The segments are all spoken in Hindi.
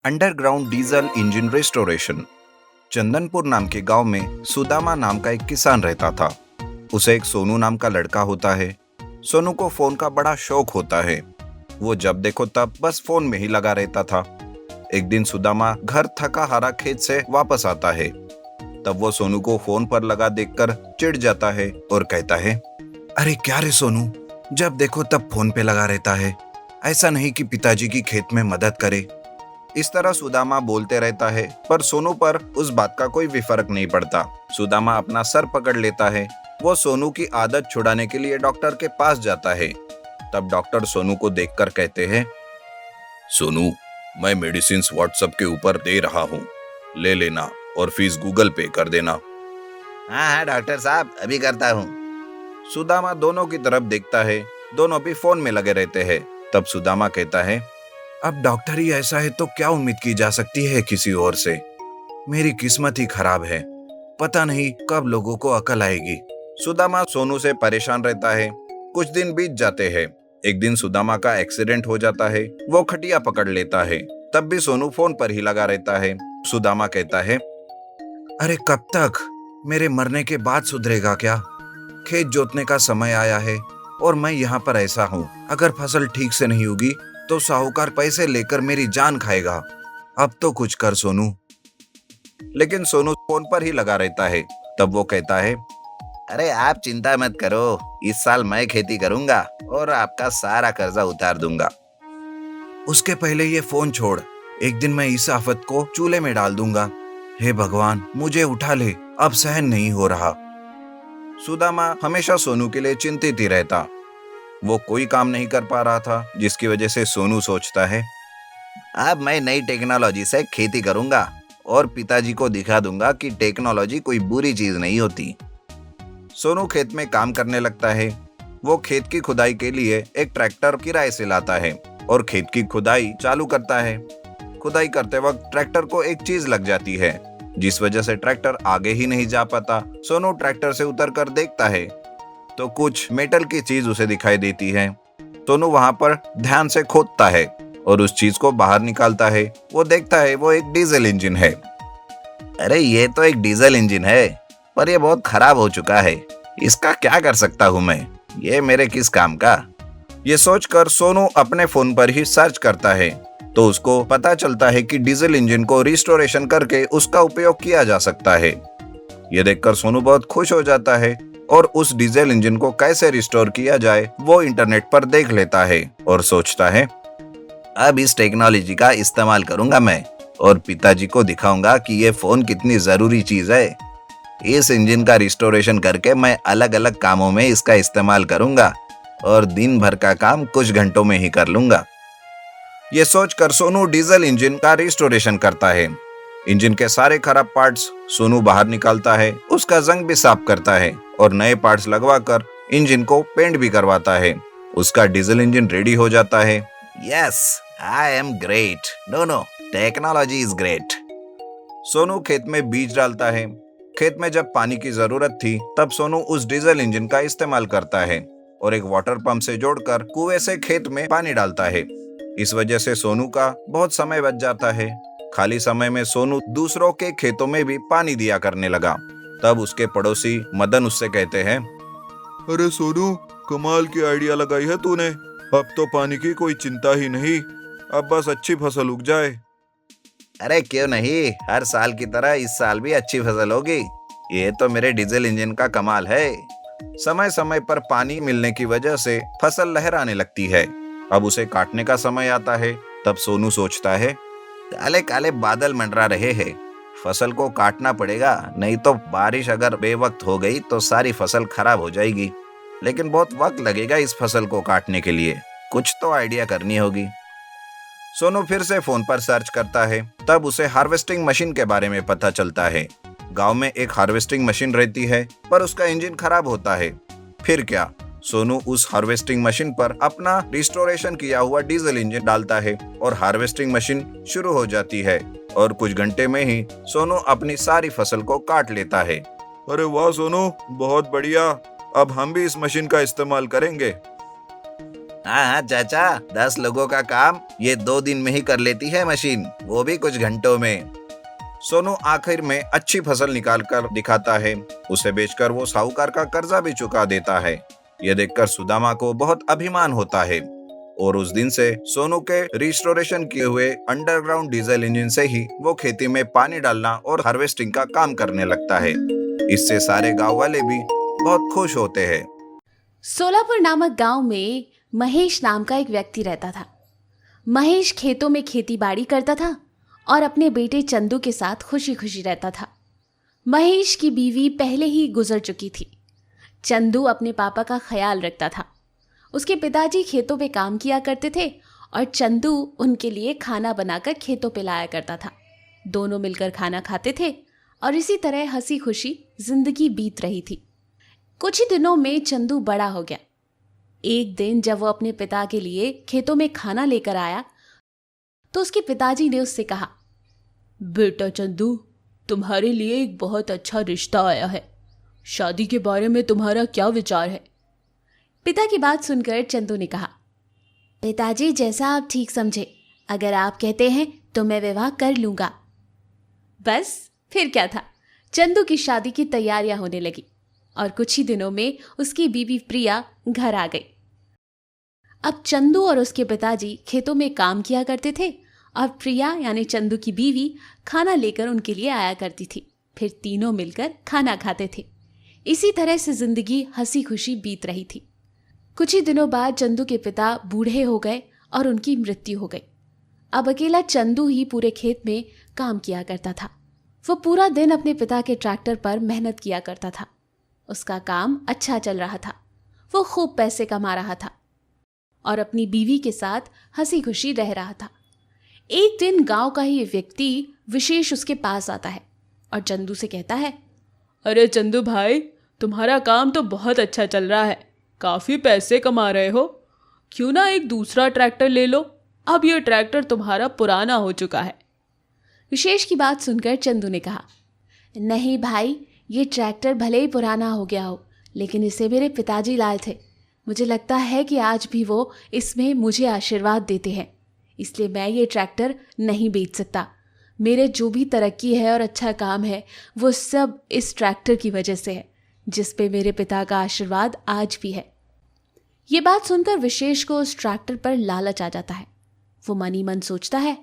Underground diesel engine restoration. Chandanpur नाम के गांव में सुदामा नाम का एक किसान रहता था। उसे एक सोनू नाम का लड़का होता है। सोनू को फोन का बड़ा शौक होता है। वो जब देखो तब बस फोन में ही लगा रहता था। एक दिन सुदामा घर थका हारा खेत से वापस आता है। तब वो सोनू को फोन पर लगा देखकर चिढ़ जाता है और कहता है, अरे क्या रे सोनू, जब देखो तब फोन पे लगा रहता है। ऐसा नहीं कि पिताजी की खेत में मदद करे। इस तरह सुदामा बोलते रहता है, पर सोनू पर उस बात का कोई भी फर्क नहीं पड़ता। सुदामा अपना सर पकड़ लेता है। वो सोनू की आदत छुड़ाने के लिए डॉक्टर के पास जाता है। तब डॉक्टर सोनू को देखकर कहते हैं, सोनू, मैं मेडिसिन व्हाट्सएप के ऊपर दे रहा हूँ, ले लेना और फीस गूगल पे कर देना। हाँ हाँ डॉक्टर साहब, अभी करता हूँ। सुदामा दोनों की तरफ देखता है। दोनों भी फोन में लगे रहते हैं। तब सुदामा कहता है, अब डॉक्टर ही ऐसा है तो क्या उम्मीद की जा सकती है किसी और से। मेरी किस्मत ही खराब है, पता नहीं कब लोगों को अकल आएगी। सुदामा सोनू से परेशान रहता है। कुछ दिन बीत जाते हैं। एक दिन सुदामा का एक्सीडेंट हो जाता है। वो खटिया पकड़ लेता है। तब भी सोनू फोन पर ही लगा रहता है। सुदामा कहता है, अरे कब तक, मेरे मरने के बाद सुधरेगा क्या? खेत जोतने का समय आया है और मैं यहाँ पर ऐसा हूँ। अगर फसल ठीक से नहीं होगी तो साहूकार पैसे लेकर मेरी जान खाएगा। अब तो कुछ कर सोनू। लेकिन सोनू फोन पर ही लगा रहता है। तब वो कहता है, अरे आप चिंता मत करो, इस साल मैं खेती करूंगा और आपका सारा कर्जा उतार दूंगा। उसके पहले ये फोन छोड़, एक दिन मैं इस आफत को चूल्हे में डाल दूंगा। हे भगवान, मुझे उठा ले, अब सहन नहीं हो रहा। सुदामा हमेशा सोनू के लिए चिंतित ही रहता। वो कोई काम नहीं कर पा रहा था, जिसकी वजह से सोनू सोचता है, अब मैं नई टेक्नोलॉजी से खेती करूंगा और पिताजी को दिखा दूंगा कि टेक्नोलॉजी कोई बुरी चीज नहीं होती। सोनू खेत में काम करने लगता है। वो खेत की खुदाई के लिए एक ट्रैक्टर किराए से लाता है और खेत की खुदाई चालू करता है। खुदाई करते वक्त ट्रैक्टर को एक चीज लग जाती है, जिस वजह से ट्रैक्टर आगे ही नहीं जा पाता। सोनू ट्रैक्टर से उतरकर देखता है तो कुछ मेटल की चीज उसे दिखाई देती है। सोनू वहां पर ध्यान से खोदता है और उस चीज को बाहर निकालता है। वो देखता है वो एक डीजल इंजन है। अरे ये तो एक डीजल इंजन है, पर ये बहुत खराब हो चुका है। इसका क्या कर सकता हूँ मैं? ये मेरे किस काम का? ये सोचकर सोनू अपने फोन पर ही सर्च करता है तो उसको पता चलता है कि डीजल इंजन को रिस्टोरेशन करके उसका उपयोग किया जा सकता है। ये देखकर सोनू बहुत खुश हो जाता है और उस डीजल इंजन को कैसे रिस्टोर किया जाए वो इंटरनेट पर देख लेता है और सोचता है, अब इस टेक्नोलॉजी का इस्तेमाल करूंगा मैं और पिताजी को दिखाऊंगा कि ये फोन कितनी जरूरी चीज है। इस इंजन का रिस्टोरेशन करके मैं अलग अलग कामों में इसका इस्तेमाल करूंगा और दिन भर का काम कुछ घंटों में ही कर लूंगा। ये सोचकर सोनू डीजल इंजन का रिस्टोरेशन करता है। इंजन के सारे खराब पार्ट्स सोनू बाहर निकालता है, उसका जंग भी साफ करता है और नए पार्ट्स लगवाकर इंजन को पेंट भी करवाता है। उसका डीजल इंजन रेडी हो जाता है। Yes, I am great. No, technology is great. Sonu खेत में बीज डालता है। खेत में जब पानी की जरूरत थी तब सोनू उस डीजल इंजन का इस्तेमाल करता है और एक वाटर पंप से जोड़कर कुएं से खेत में पानी डालता है। इस वजह से सोनू का बहुत समय बच जाता है। खाली समय में सोनू दूसरों के खेतों में भी पानी दिया करने लगा। तब उसके पड़ोसी मदन उससे कहते हैं, अरे सोनू, कमाल की आइडिया लगाई है तूने। अब तो पानी की कोई चिंता ही नहीं, अब बस अच्छी फसल उग जाए। अरे क्यों नहीं, हर साल की तरह इस साल भी अच्छी फसल होगी। ये तो मेरे डीजल इंजन का कमाल है। समय समय पर पानी मिलने की वजह से फसल लहराने लगती है। अब उसे काटने का समय आता है। तब सोनू सोचता है, काले काले बादल मंडरा रहे हैं, फसल को काटना पड़ेगा, नहीं तो बारिश अगर बेवक्त हो गई तो सारी फसल खराब हो जाएगी। लेकिन बहुत वक्त लगेगा इस फसल को काटने के लिए, कुछ तो आइडिया करनी होगी। सोनू फिर से फोन पर सर्च करता है। तब उसे हार्वेस्टिंग मशीन के बारे में पता चलता है। गांव में एक हार्वेस्टिंग मशीन रहती है, पर उसका इंजन खराब होता है। फिर क्या, सोनू उस हार्वेस्टिंग मशीन पर अपना रिस्टोरेशन किया हुआ डीजल इंजन डालता है और हार्वेस्टिंग मशीन शुरू हो जाती है और कुछ घंटे में ही सोनू अपनी सारी फसल को काट लेता है। अरे वाह सोनू, बहुत बढ़िया। अब हम भी इस मशीन का इस्तेमाल करेंगे। हाँ हाँ चाचा, 10 लोगों का काम ये 2 दिन में ही कर लेती है मशीन, वो भी कुछ घंटों में। सोनू आखिर में अच्छी फसल निकाल कर दिखाता है। उसे बेचकर वो साहूकार का कर्जा भी चुका देता है। यह देखकर सुदामा को बहुत अभिमान होता है और उस दिन से सोनू के रिस्टोरेशन किए हुए अंडरग्राउंड डीजल इंजन से ही वो खेती में पानी डालना और हार्वेस्टिंग का काम करने लगता है। इससे सारे गांव वाले भी बहुत खुश होते हैं। सोलापुर नामक गांव में महेश नाम का एक व्यक्ति रहता था। महेश खेतों में खेती बाड़ी करता था और अपने बेटे चंदू के साथ खुशी खुशी रहता था। महेश की बीवी पहले ही गुजर चुकी थी। चंदू अपने पापा का ख्याल रखता था। उसके पिताजी खेतों पे काम किया करते थे और चंदू उनके लिए खाना बनाकर खेतों पे लाया करता था। दोनों मिलकर खाना खाते थे और इसी तरह हंसी खुशी जिंदगी बीत रही थी। कुछ ही दिनों में चंदू बड़ा हो गया। एक दिन जब वो अपने पिता के लिए खेतों में खाना लेकर आया तो उसके पिताजी ने उससे कहा, बेटा चंदू, तुम्हारे लिए एक बहुत अच्छा रिश्ता आया है। शादी के बारे में तुम्हारा क्या विचार है? पिता की बात सुनकर चंदू ने कहा, पिताजी जैसा आप ठीक समझे, अगर आप कहते हैं तो मैं विवाह कर लूंगा। बस फिर क्या था, चंदू की शादी की तैयारियां होने लगी और कुछ ही दिनों में उसकी बीवी प्रिया घर आ गई। अब चंदू और उसके पिताजी खेतों में काम किया करते थे और प्रिया यानी चंदू की बीवी खाना लेकर उनके लिए आया करती थी। फिर तीनों मिलकर खाना खाते थे। इसी तरह से जिंदगी हंसी खुशी बीत रही थी। कुछ ही दिनों बाद चंदू के पिता बूढ़े हो गए और उनकी मृत्यु हो गई। अब अकेला चंदू ही पूरे खेत में काम किया करता था। वो पूरा दिन अपने पिता के ट्रैक्टर पर मेहनत किया करता था। उसका काम अच्छा चल रहा था। वो खूब पैसे कमा रहा था और अपनी बीवी के साथ हंसी खुशी रह रहा था। एक दिन गांव का ही व्यक्ति विशेष उसके पास आता है और चंदू से कहता है, अरे चंदू भाई, तुम्हारा काम तो बहुत अच्छा चल रहा है, काफ़ी पैसे कमा रहे हो, क्यों ना एक दूसरा ट्रैक्टर ले लो, अब ये ट्रैक्टर तुम्हारा पुराना हो चुका है। विशेष की बात सुनकर चंदू ने कहा, नहीं भाई, ये ट्रैक्टर भले ही पुराना हो गया हो, लेकिन इसे मेरे पिताजी लाए थे। मुझे लगता है कि आज भी वो इसमें मुझे आशीर्वाद देते हैं, इसलिए मैं ये ट्रैक्टर नहीं बेच सकता। मेरे जो भी तरक्की है और अच्छा काम है वो सब इस ट्रैक्टर की वजह से है, जिस पे मेरे पिता का आशीर्वाद आज भी है। ये बात सुनकर विशेष को उस ट्रैक्टर पर लालच आ जाता है। वो मन ही मन सोचता है,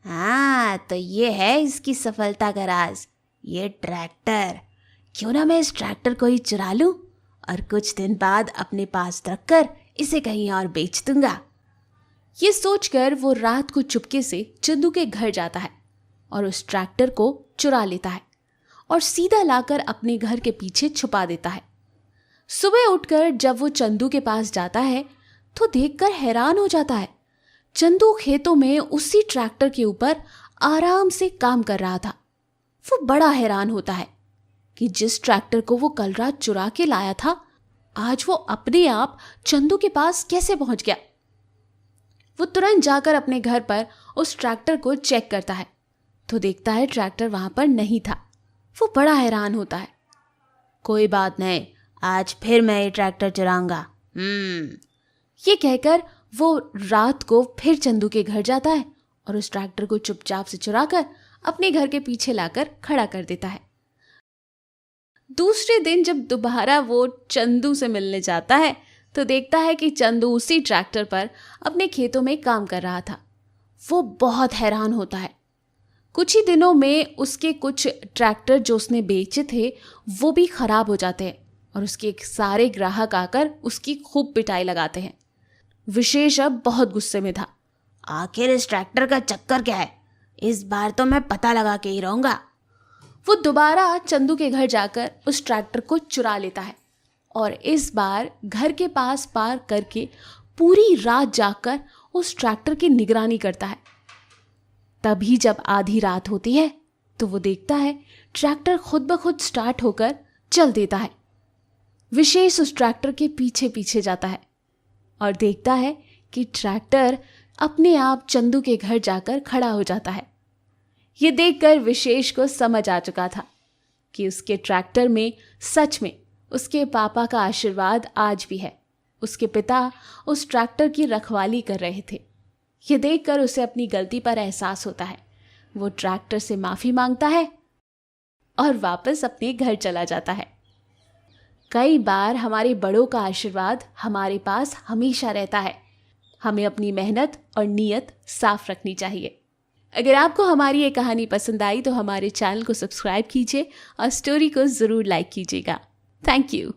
हाँ तो ये है इसकी सफलता का राज, ये ट्रैक्टर। क्यों ना मैं इस ट्रैक्टर को ही चुरा लूं और कुछ दिन बाद अपने पास रखकर इसे कहीं और बेच दूंगा। ये सोचकर वो रात को चुपके से चंदू के घर जाता है और उस ट्रैक्टर को चुरा लेता है और सीधा लाकर अपने घर के पीछे छुपा देता है। सुबह उठकर जब वो चंदू के पास जाता है तो देखकर हैरान हो जाता है। चंदू खेतों में उसी ट्रैक्टर के ऊपर आराम से काम कर रहा था। वो बड़ा हैरान होता है कि जिस ट्रैक्टर को वो कल रात चुरा के लाया था, आज वो अपने आप चंदू के पास कैसे पहुंच गया। वो तुरंत जाकर अपने घर पर उस ट्रैक्टर को चेक करता है तो देखता है ट्रैक्टर वहां पर नहीं था। वो बड़ा हैरान होता है। कोई बात नहीं, आज फिर मैं ये ट्रैक्टर चुराऊंगा। ये कहकर वो रात को फिर चंदू के घर जाता है और उस ट्रैक्टर को चुपचाप से चुराकर अपने घर के पीछे लाकर खड़ा कर देता है। दूसरे दिन जब दोबारा वो चंदू से मिलने जाता है तो देखता है कि चंदू उसी ट्रैक्टर पर अपने खेतों में काम कर रहा था। वो बहुत हैरान होता है। कुछ ही दिनों में उसके कुछ ट्रैक्टर जो उसने बेचे थे वो भी खराब हो जाते हैं और उसके सारे ग्राहक आकर उसकी खूब पिटाई लगाते हैं। विशेष अब बहुत गुस्से में था। आखिर इस ट्रैक्टर का चक्कर क्या है, इस बार तो मैं पता लगा के ही रहूंगा। वो दोबारा चंदू के घर जाकर उस ट्रैक्टर को चुरा लेता है और इस बार घर के पास पार्क करके पूरी रात जागकर उस ट्रैक्टर की निगरानी करता है। तभी जब आधी रात होती है तो वो देखता है ट्रैक्टर खुद ब खुद स्टार्ट होकर चल देता है। विशेष उस ट्रैक्टर के पीछे पीछे जाता है और देखता है कि ट्रैक्टर अपने आप चंदू के घर जाकर खड़ा हो जाता है। ये देखकर विशेष को समझ आ चुका था कि उसके ट्रैक्टर में सच में उसके पापा का आशीर्वाद आज भी है। उसके पिता उस ट्रैक्टर की रखवाली कर रहे थे। ये देखकर उसे अपनी गलती पर एहसास होता है। वो ट्रैक्टर से माफ़ी मांगता है और वापस अपने घर चला जाता है। कई बार हमारे बड़ों का आशीर्वाद हमारे पास हमेशा रहता है। हमें अपनी मेहनत और नीयत साफ रखनी चाहिए। अगर आपको हमारी ये कहानी पसंद आई तो हमारे चैनल को सब्सक्राइब कीजिए और स्टोरी को ज़रूर लाइक कीजिएगा। Thank you.